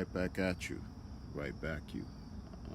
right back at you. Right back you.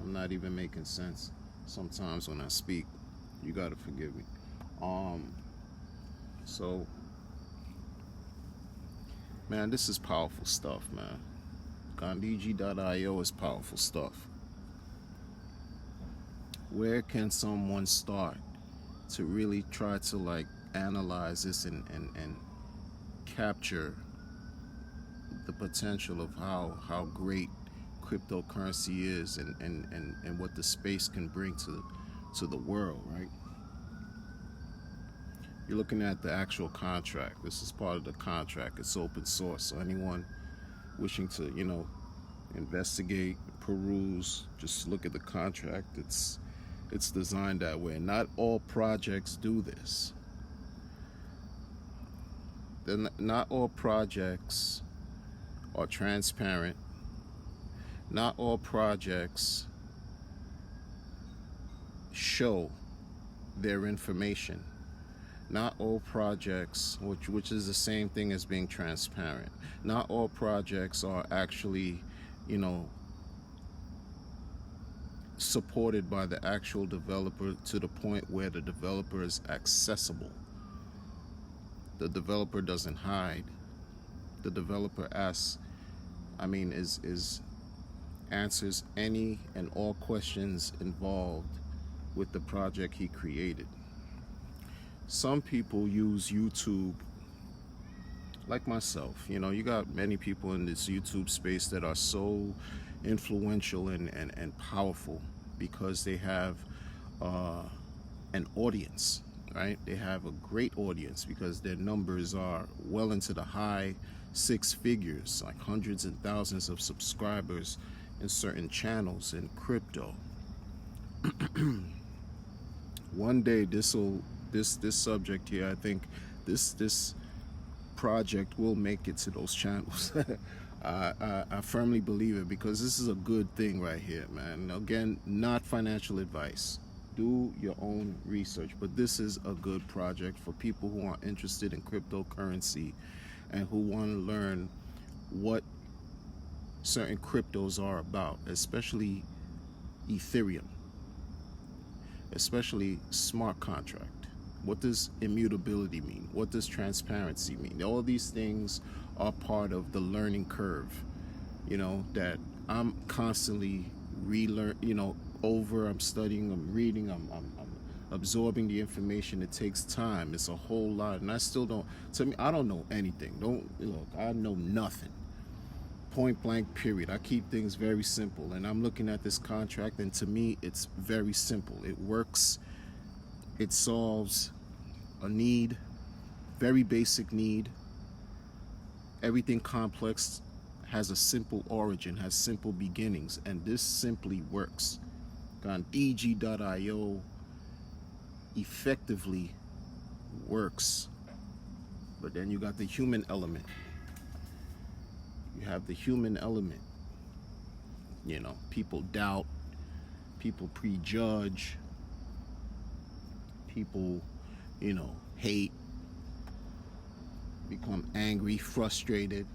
I'm not even making sense sometimes when I speak. You gotta forgive me. Um, so man, this is powerful stuff, man. Gandhiji.io is powerful stuff. Where can someone start to really try to like analyze this and capture the potential of how great cryptocurrency is and what the space can bring to the world, right? You're looking at the actual contract. This is part of the contract. It's open source, so anyone wishing to, investigate, peruse, just look at the contract. It's designed that way. Not all projects do this. Not all projects are transparent. Not all projects show their information. Not all projects, which is the same thing as being transparent. Not all projects are actually, supported by the actual developer to the point where the developer is accessible. The developer doesn't hide. The developer answers any and all questions involved with the project he created. Some people use YouTube, like myself. You got many people in this YouTube space that are so influential and powerful because they have an audience, right? They have a great audience because their numbers are well into the high six figures, like hundreds and thousands of subscribers in certain channels in crypto. One day this subject here, I think this project will make it to those channels. I firmly believe it because this is a good thing right here, man. Again, not financial advice. Do your own research, but this is a good project for people who are interested in cryptocurrency and who want to learn what certain cryptos are about, especially Ethereum, especially smart contract. What does immutability mean? What does transparency mean? All these things are part of the learning curve, that I'm constantly I'm studying, I'm reading, I'm absorbing the information. It takes time. It's a whole lot. And I still don't, I don't know anything. I know nothing. Point blank, period. I keep things very simple. And I'm looking at this contract, and to me, it's very simple. It works. It solves a need, very basic need. Everything complex has a simple origin, has simple beginnings, and this simply works. Gandhiji.io effectively works. But then you got the human element. You have the human element. People doubt, people prejudge, people, hate, become angry, frustrated.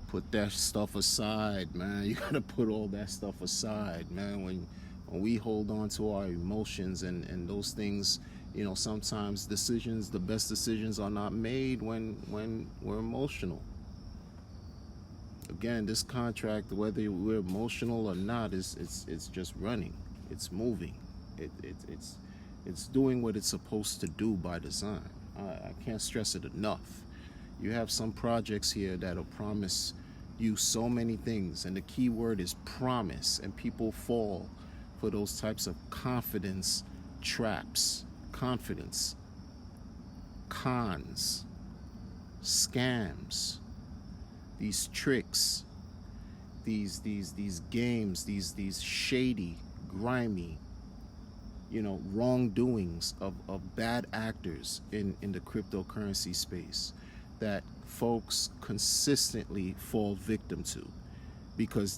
Put that stuff aside, man. You gotta put all that stuff aside, man. When we hold on to our emotions and those things, sometimes the best decisions are not made when we're emotional. Again, this contract, whether we're emotional or not, it's just running. It's moving. It's doing what it's supposed to do by design. I can't stress it enough. You have some projects here that'll promise you so many things, and the key word is promise, and people fall for those types of confidence traps. Confidence, cons, scams, these tricks, these games, these shady, grimy, wrongdoings of bad actors in the cryptocurrency space that folks consistently fall victim to because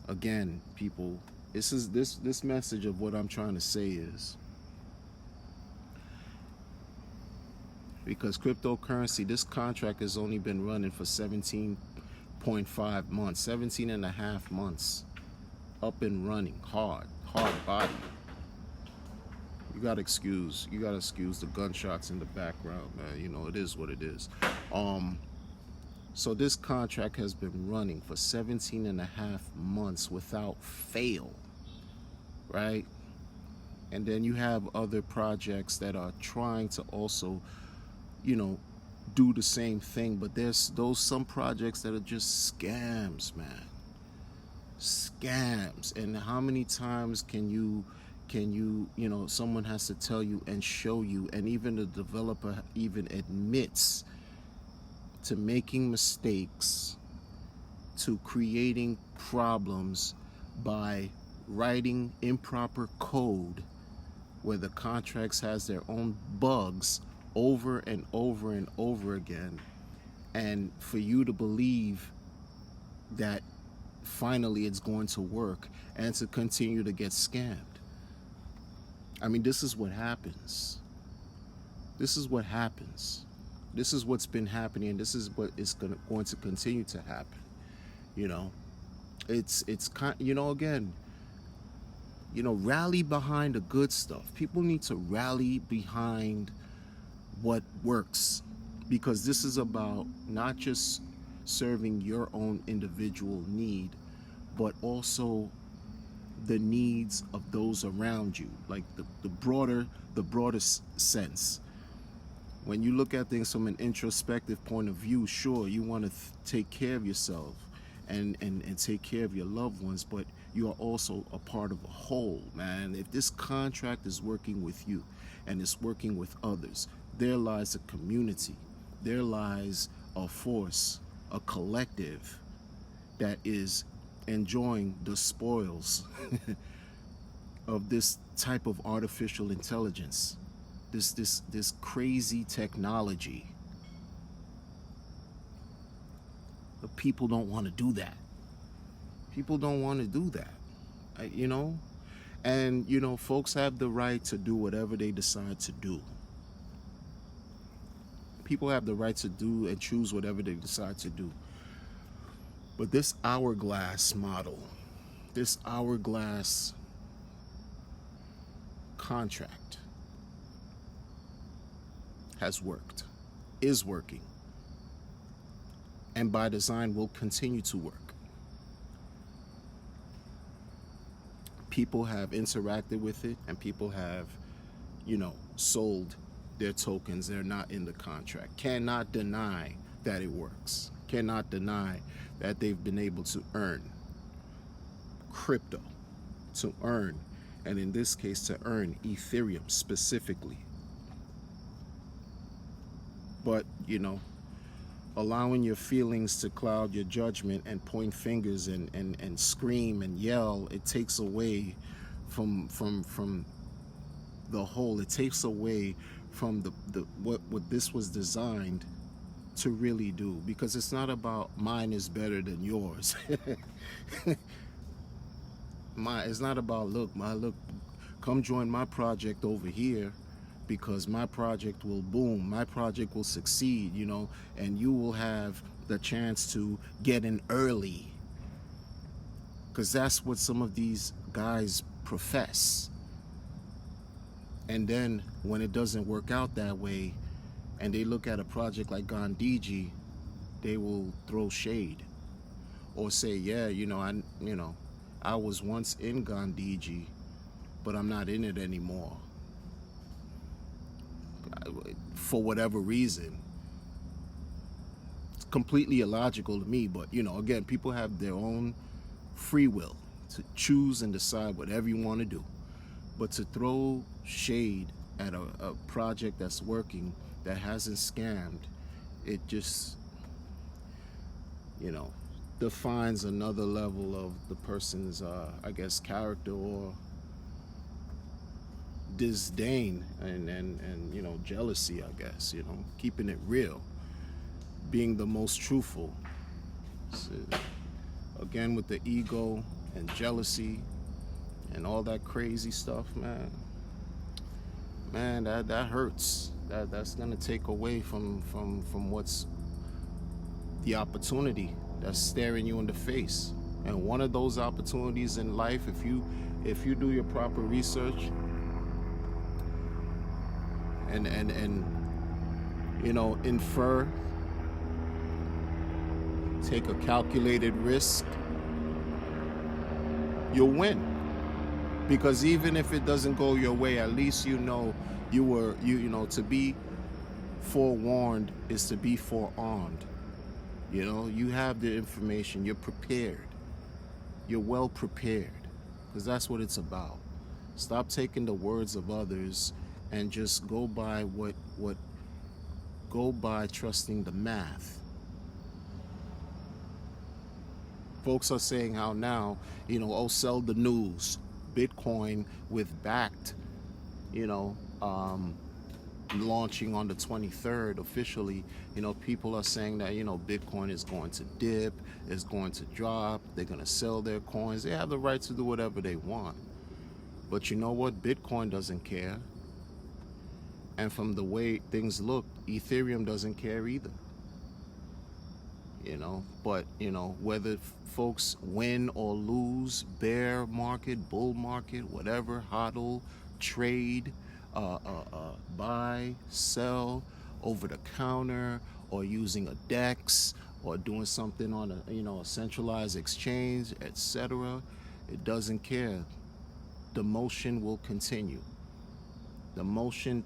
again, people, this message of what I'm trying to say is because cryptocurrency, this contract has only been running for 17.5 months, 17 and a half months, up and running, hard body. You gotta excuse the gunshots in the background, man. You know, it is what it is. So this contract has been running for 17 and a half months without fail, right? And then you have other projects that are trying to also, you know, do the same thing, but there's some projects that are just scams, man. Scams. And how many times can you know, someone has to tell you and show you, and even the developer even admits to making mistakes, to creating problems by writing improper code where the contracts has their own bugs over and over and over again, and for you to believe that finally it's going to work and to continue to get scammed. I mean, this is what happens. This is what happens. This is what's been happening, and this is what is going to continue to happen. You know, it's kind. You know, again, you know, rally behind the good stuff. People need to rally behind what works, because this is about not just serving your own individual need, but also the needs of those around you, like the broader sense. When you look at things from an introspective point of view, sure, you want to take care of yourself and take care of your loved ones, but you are also a part of a whole, man. If this contract is working with you and it's working with others, there lies a community, there lies a force, a collective that is enjoying the spoils of this type of artificial intelligence, this crazy technology. But people don't want to do that. People don't want to do that, you know? And, you know, folks have the right to do whatever they decide to do. People have the right to do and choose whatever they decide to do. But this hourglass model, this hourglass contract has worked, is working, and by design will continue to work. People have interacted with it, and people have, you know, sold their tokens. They're not in the contract. Cannot deny that it works. Cannot deny that they've been able to earn crypto, to earn, and in this case, to earn Ethereum specifically. But, you know, allowing your feelings to cloud your judgment and point fingers and scream and yell, it takes away from the whole. It takes away from what this was designed to really do, because it's not about mine is better than yours. It's not about look, come join my project over here, because my project will boom, my project will succeed, you know, and you will have the chance to get in early, because that's what some of these guys profess. And then when it doesn't work out that way, and they look at a project like Gandhiji, they will throw shade or say, yeah, I was once in Gandhiji, but I'm not in it anymore, for whatever reason. It's completely illogical to me, but, you know, again, people have their own free will to choose and decide whatever you want to do. But to throw shade at a project that's working, that hasn't scammed, it just, you know, defines another level of the person's, I guess, character or disdain and you know, jealousy, I guess, you know, keeping it real, being the most truthful. So, again, with the ego and jealousy and all that crazy stuff, man, that hurts. That's gonna take away from what's the opportunity that's staring you in the face. And one of those opportunities in life, if you do your proper research and infer, take a calculated risk, you'll win. Because even if it doesn't go your way, at least to be forewarned is to be forearmed. You have the information, you're prepared. You're well prepared. Because that's what it's about. Stop taking the words of others and just go by trusting the math. Folks are saying how now, sell the news. Bitcoin with backed, launching on the 23rd officially. People are saying that, Bitcoin is going to dip, is going to drop, they're going to sell their coins. They have the right to do whatever they want. But you know what? Bitcoin doesn't care. And from the way things look, Ethereum doesn't care either. But whether folks win or lose, bear market, bull market, whatever, hodl, trade, buy, sell, over the counter, or using a DEX, or doing something on a centralized exchange, etc., it doesn't care. The motion will continue.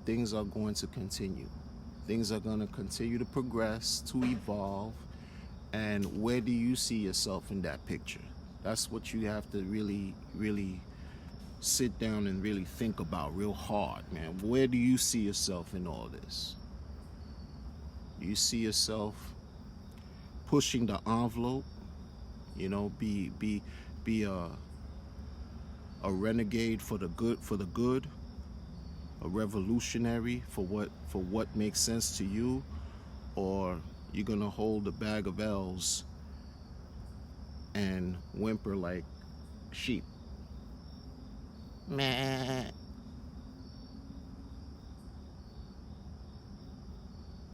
Things are going to continue. Things are going to continue to progress, to evolve. And where do you see yourself in that picture? That's what you have to really, really sit down and really think about real hard, man. Where do you see yourself in all this? Do you see yourself pushing the envelope? Be a renegade for the good, a revolutionary for what makes sense to you, or you're gonna hold a bag of L's and whimper like sheep. Meh.